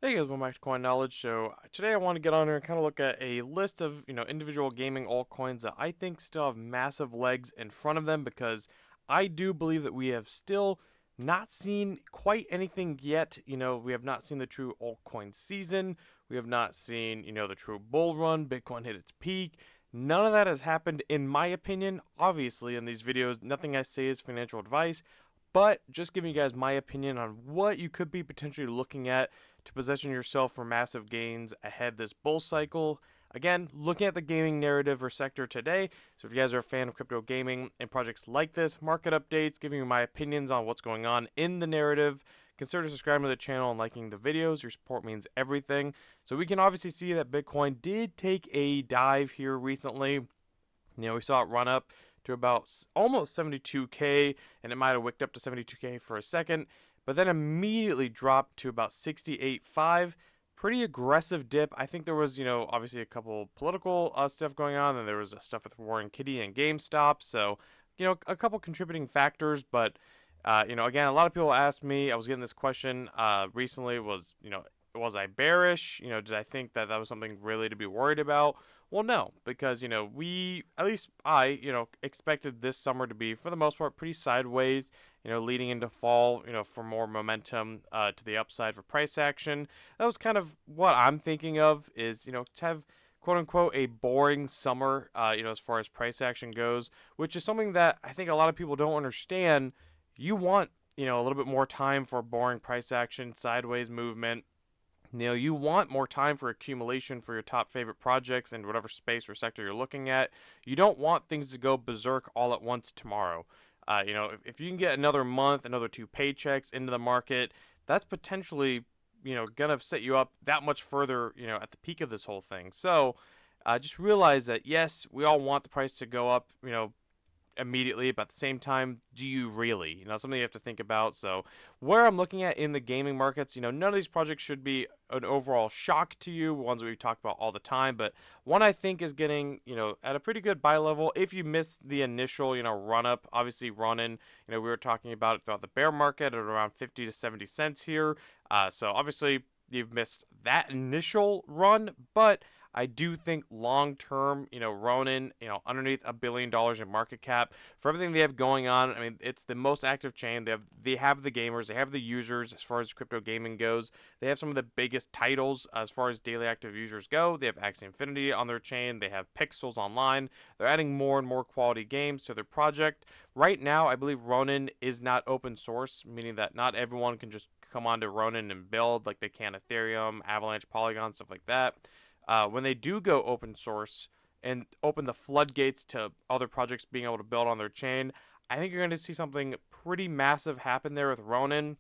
Hey guys, welcome back to Coin Knowledge. So today I want to get on here and kind of look at a list of individual gaming altcoins that I think still have massive legs in front of them because I do believe that we have still not seen quite anything yet. We have not seen the true altcoin season. We have not seen the true bull run. Bitcoin hit its peak. None of that has happened in my opinion. Obviously, in these videos, nothing I say is financial advice, but just giving you guys my opinion on what you could be potentially looking at to position yourself for massive gains ahead this bull cycle. Again, looking at the gaming narrative or sector today. So if you guys are a fan of crypto gaming and projects like this, market updates, giving you my opinions on what's going on in the narrative, consider subscribing to the channel and liking the videos. Your support means everything. So we can obviously see that Bitcoin did take a dive here recently. We saw it run up to about almost 72K, and it might have wicked up to 72K for a second, but then immediately dropped to about 68.5. Pretty aggressive dip. I think there was, obviously a couple political stuff going on, and there was stuff with Warren Kitty and GameStop. So, a couple contributing factors, but again, a lot of people asked me. I was getting this question recently. Was I bearish? Did I think that that was something really to be worried about? Well, no, because at least I, expected this summer to be for the most part pretty sideways. Leading into fall, for more momentum to the upside for price action. That was kind of what I'm thinking of is to have quote unquote a boring summer, as far as price action goes, which is something that I think a lot of people don't understand. You want a little bit more time for boring price action, sideways movement. You want more time for accumulation for your top favorite projects in whatever space or sector you're looking at. You don't want things to go berserk all at once tomorrow. If you can get another month, another two paychecks into the market, that's potentially, gonna set you up that much further, at the peak of this whole thing. So, just realize that yes, we all want the price to go up, immediately, but at the same time, do you really? Something you have to think about. So, where I'm looking at in the gaming markets, none of these projects should be an overall shock to you, ones that we talk about all the time, but one I think is getting, at a pretty good buy level if you miss the initial, run up. Obviously, running, we were talking about it throughout the bear market at around 50 to 70 cents here. So, obviously, you've missed that initial run, but I do think long term, Ronin, underneath $1 billion in market cap for everything they have going on. I mean, it's the most active chain. They have the gamers, they have the users as far as crypto gaming goes. They have some of the biggest titles as far as daily active users go. They have Axie Infinity on their chain. They have Pixels Online. They're adding more and more quality games to their project. Right now, I believe Ronin is not open source, meaning that not everyone can just come onto Ronin and build like they can Ethereum, Avalanche, Polygon, stuff like that. When they do go open source and open the floodgates to other projects being able to build on their chain, I think you're going to see something pretty massive happen there with Ronin.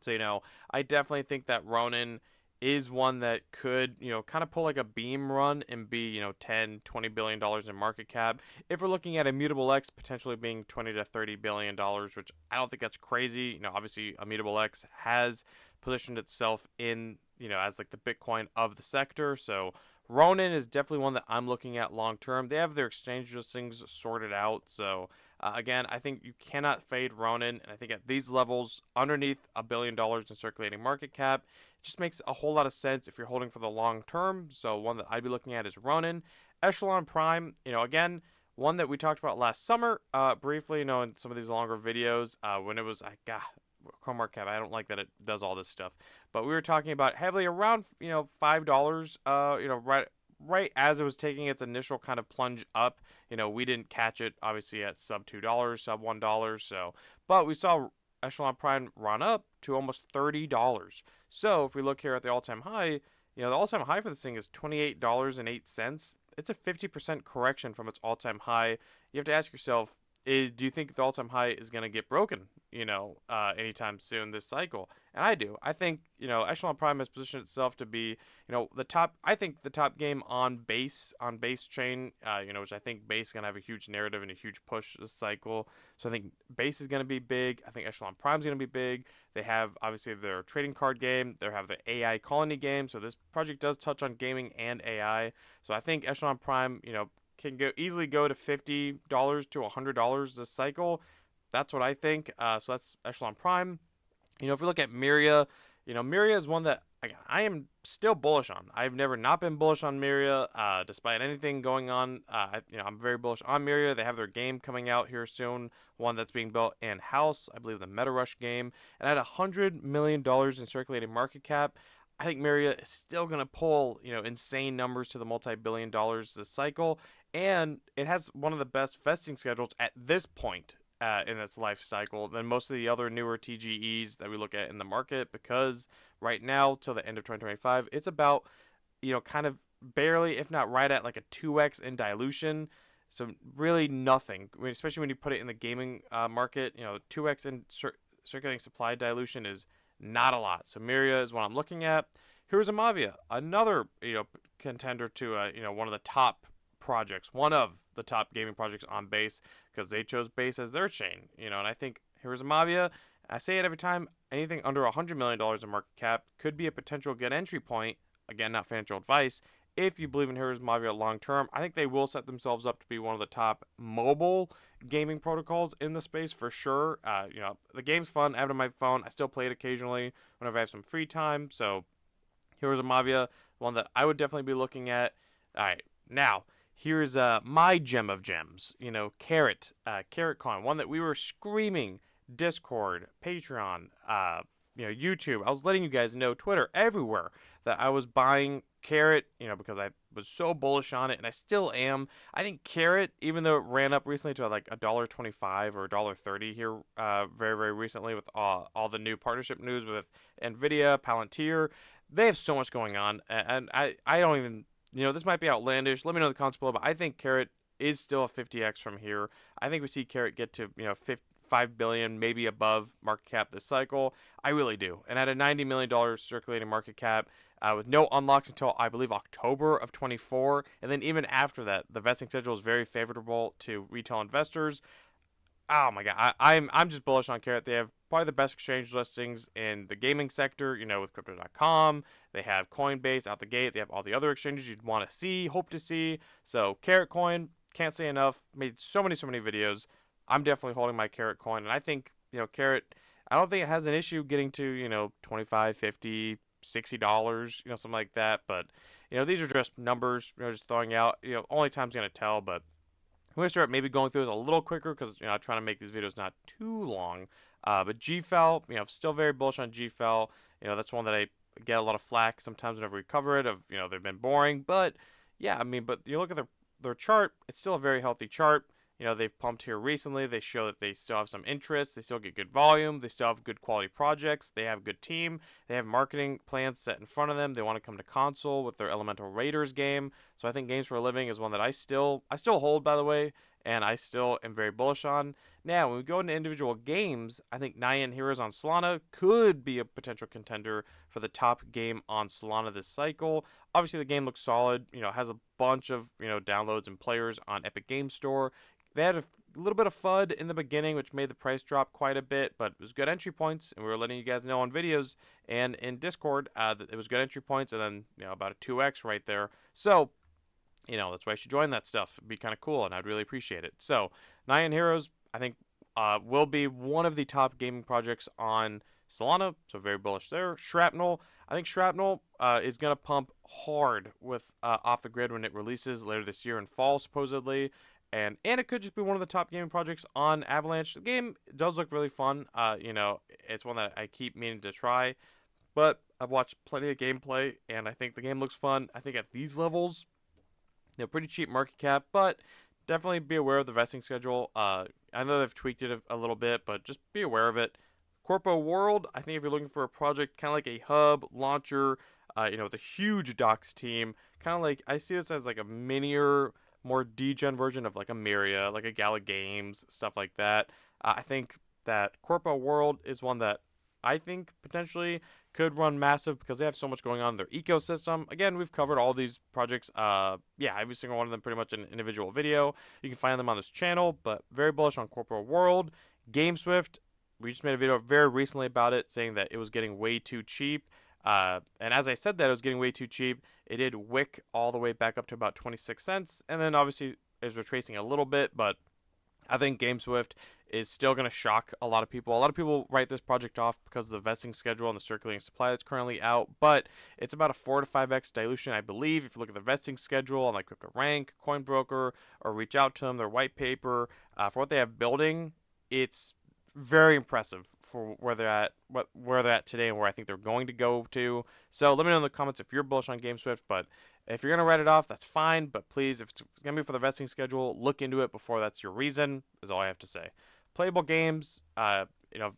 So, I definitely think that Ronin is one that could, kind of pull like a beam run and be, 10, $20 billion in market cap. If we're looking at Immutable X potentially being 20 to $30 billion, which I don't think that's crazy. Obviously Immutable X has positioned itself in, as like the Bitcoin of the sector. So Ronin is definitely one that I'm looking at long term. They have their exchange listings sorted out. So again, I think you cannot fade Ronin, and I think at these levels, underneath $1 billion in circulating market cap, it just makes a whole lot of sense if you're holding for the long term. So one that I'd be looking at is Ronin. Echelon Prime, again, one that we talked about last summer, briefly, in some of these longer videos, when it was, CoinMarketCap. I don't like that it does all this stuff, but we were talking about heavily around, $5, right as it was taking its initial kind of plunge up. We didn't catch it obviously at sub $2, sub $1. So, but we saw Echelon Prime run up to almost $30. So if we look here at the all-time high, the all-time high for this thing is $28.08. It's a 50% correction from its all-time high. You have to ask yourself, do you think the all-time high is going to get broken, anytime soon this cycle? And I do. I think, Echelon Prime has positioned itself to be, the top. I think the top game on base chain, which I think base is gonna have a huge narrative and a huge push this cycle. So I think base is gonna be big. I think Echelon Prime is gonna be big. They have obviously their trading card game. They have the AI colony game. So this project does touch on gaming and AI. So I think Echelon Prime, can easily go to $50 to $100 this cycle. That's what I think. So that's Echelon Prime. If we look at Miria, Miria is one that again, I am still bullish on. I've never not been bullish on Miria, despite anything going on. I'm very bullish on Miria. They have their game coming out here soon, one that's being built in house. I believe the Meta Rush game, and at $100 million in circulating market cap. I think Miria is still going to pull, insane numbers to the multi-billion dollars this cycle, and it has one of the best vesting schedules at this point in its life cycle than most of the other newer TGEs that we look at in the market because right now till the end of 2025 it's about kind of barely if not right at like a 2x in dilution, so really nothing. I mean, especially when you put it in the gaming market, 2x in circulating supply dilution is not a lot. So Miria is what I'm looking at. Here's Amavia, another contender to one of the top projects, one of the top gaming projects on Base because they chose Base as their chain. And I think here's Amavia. I say it every time. Anything under $100 million in market cap could be a potential good entry point. Again, not financial advice. If you believe in Heroes Mafia long term, I think they will set themselves up to be one of the top mobile gaming protocols in the space for sure. The game's fun. I have it on my phone. I still play it occasionally whenever I have some free time. So Heroes of Mafia, one that I would definitely be looking at. All right, now here's my gem of gems. Carrot Coin, one that we were screaming Discord, Patreon, YouTube. I was letting you guys know, Twitter, everywhere that I was buying Carrot, because I was so bullish on it, and I still am. I think Carrot, even though it ran up recently to like $1.25 or $1.30 here, very very recently with all the new partnership news with Nvidia, Palantir, they have so much going on, and I don't even this might be outlandish. Let me know in the comments below, but I think Carrot is still a 50x from here. I think we see Carrot get to 5 billion, maybe above market cap this cycle. I really do. And at a $90 million circulating market cap, with no unlocks until I believe October of 24, and then even after that, the vesting schedule is very favorable to retail investors. Oh my god, I'm just bullish on Carrot. They have probably the best exchange listings in the gaming sector. With Crypto.com, they have Coinbase out the gate. They have all the other exchanges you'd want to see, hope to see. So Carrot Coin, can't say enough. Made so many videos. I'm definitely holding my Carrot Coin, and I think Carrot. I don't think it has an issue getting to 25, 50, $60, something like that. But these are just numbers. Just throwing out. Only time's gonna tell, but. I'm going to start maybe going through this a little quicker because I'm trying to make these videos not too long. But GFL, still very bullish on GFL. That's one that I get a lot of flack sometimes whenever we cover it. They've been boring, but yeah, but you look at their chart, it's still a very healthy chart. They've pumped here recently. They show that they still have some interest. They still get good volume. They still have good quality projects. They have a good team. They have marketing plans set in front of them. They want to come to console with their Elemental Raiders game. So I think Games for a Living is one that I still hold, by the way, and I still am very bullish on. Now, when we go into individual games, I think Nyan Heroes on Solana could be a potential contender for the top game on Solana this cycle. Obviously, the game looks solid. Has a bunch of downloads and players on Epic Games Store. They had a little bit of FUD in the beginning, which made the price drop quite a bit, but it was good entry points, and we were letting you guys know on videos and in Discord that it was good entry points, and then about a 2x right there. So, that's why you should join that stuff. It'd be kind of cool, and I'd really appreciate it. So, Nyan Heroes, I think, will be one of the top gaming projects on Solana, so very bullish there. Shrapnel, I think Shrapnel is going to pump hard with Off the Grid when it releases later this year in fall, supposedly. And it could just be one of the top gaming projects on Avalanche. The game does look really fun. It's one that I keep meaning to try. But I've watched plenty of gameplay, and I think the game looks fun. I think at these levels, pretty cheap market cap, but definitely be aware of the vesting schedule. I know they've tweaked it a little bit, but just be aware of it. Corpo World, I think if you're looking for a project kind of like a hub launcher, with a huge docs team, kind of like I see this as like a minier, more degen version of like a Miria, like a Gala Games, stuff like that. I think that Corpo World is one that I think potentially could run massive because they have so much going on in their ecosystem. Again, we've covered all these projects. Every single one of them pretty much in an individual video. You can find them on this channel, but very bullish on Corpo World. GameSwift, we just made a video very recently about it, saying that it was getting way too cheap. And as I said that it was getting way too cheap, it did wick all the way back up to about 26 cents, and then obviously is retracing a little bit, but I think GameSwift is still going to shock a lot of people. A lot of people write this project off because of the vesting schedule and the circulating supply that's currently out, but it's about a 4 to 5x dilution, I believe. If you look at the vesting schedule on like CryptoRank, CoinBroker, or reach out to them, their white paper, for what they have building, it's very impressive for where they're at, where they're at today, and where I think they're going to go to. So let me know in the comments if you're bullish on GameSwift. But if you're gonna write it off, that's fine. But please, if it's gonna be for the vesting schedule, look into it before that's your reason. Is all I have to say. Playable games,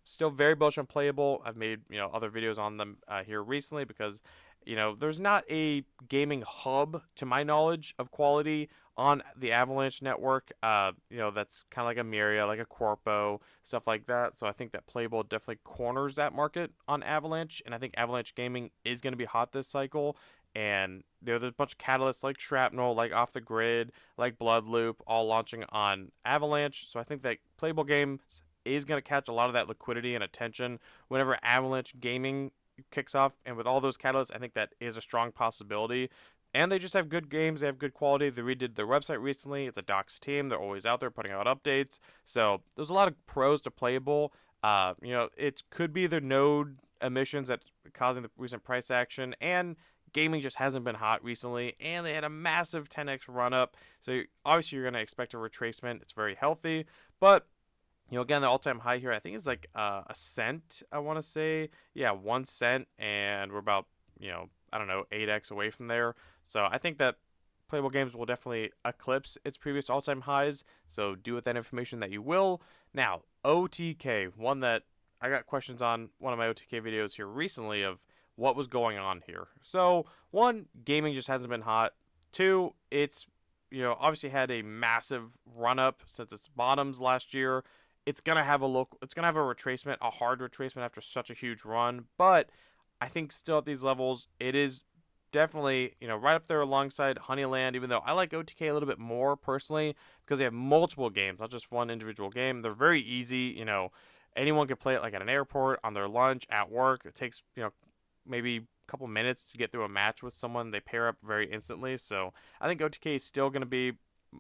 still very bullish on Playable. I've made other videos on them here recently because there's not a gaming hub to my knowledge of quality on the Avalanche network. That's kind of like a Myria, like a Corpo, stuff like that. So I think that Playable definitely corners that market on Avalanche, and I think Avalanche gaming is going to be hot this cycle. And there's a bunch of catalysts like Shrapnel, like Off the Grid, like Bloodloop, all launching on Avalanche. So I think that Playable Games is going to catch a lot of that liquidity and attention whenever Avalanche gaming kicks off. And with all those catalysts, I think that is a strong possibility. And they just have good games. They have good quality. They redid their website recently. It's a docs team. They're always out there putting out updates. So there's a lot of pros to Playable. It could be the node emissions that's causing the recent price action, and gaming just hasn't been hot recently, and they had a massive 10x run up. So obviously you're going to expect a retracement. It's very healthy, but again, the all-time high here, I think is like a cent, I want to say. Yeah, 1 cent, and we're about, I don't know, 8x away from there. So I think that Playable Games will definitely eclipse its previous all-time highs. So do with that information that you will. Now, OTK, one that I got questions on one of my OTK videos here recently of what was going on here. So, one, gaming just hasn't been hot. Two, it's obviously had a massive run up since its bottoms last year. It's gonna have a retracement, a hard retracement after such a huge run. But I think still at these levels, it is definitely right up there alongside Honeyland. Even though I like OTK a little bit more personally because they have multiple games, not just one individual game. They're very easy. Anyone can play it like at an airport, on their lunch, at work. It takes maybe a couple minutes to get through a match with someone. They pair up very instantly. So I think OTK is still going to be,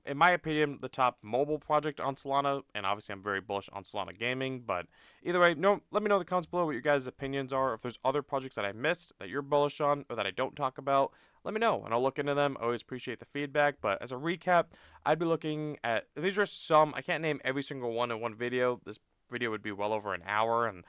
in my opinion, the top mobile project on Solana. And obviously, I'm very bullish on Solana gaming. But either way, let me know in the comments below what your guys' opinions are. If there's other projects that I missed that you're bullish on or that I don't talk about, let me know and I'll look into them. I always appreciate the feedback. But as a recap, I'd be looking at, these are some, I can't name every single one in one video. This video would be well over an hour, and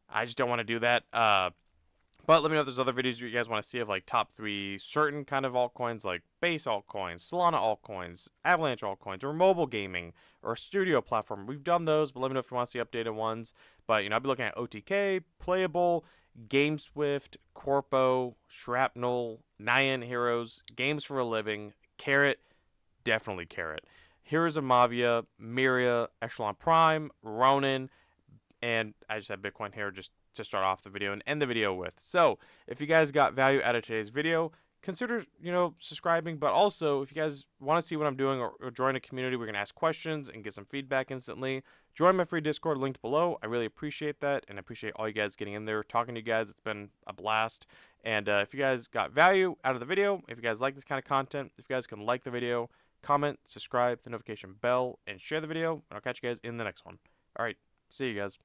I just don't want to do that. But let me know if there's other videos you guys want to see of like top 3 certain kind of altcoins, like base altcoins, Solana altcoins, Avalanche altcoins, or mobile gaming, or a studio platform. We've done those, but let me know if you want to see updated ones. But I'll be looking at OTK, Playable, GameSwift, Corpo, Shrapnel, Nyan Heroes, Games for a Living, Carrot, definitely Carrot, Heroes of Mavia, Myria, Echelon Prime, Ronin, and I just have Bitcoin here just to start off the video and end the video with. So if you guys got value out of today's video, consider subscribing. But also, if you guys want to see what I'm doing or join a community, we're gonna ask questions and get some feedback instantly. Join my free Discord linked below. I really appreciate that, and I appreciate all you guys getting in there, talking to you guys. It's been a blast. And if you guys got value out of the video, if you guys like this kind of content, if you guys can like the video, comment, subscribe, the notification bell, and share the video, and I'll catch you guys in the next one. All right, see you guys.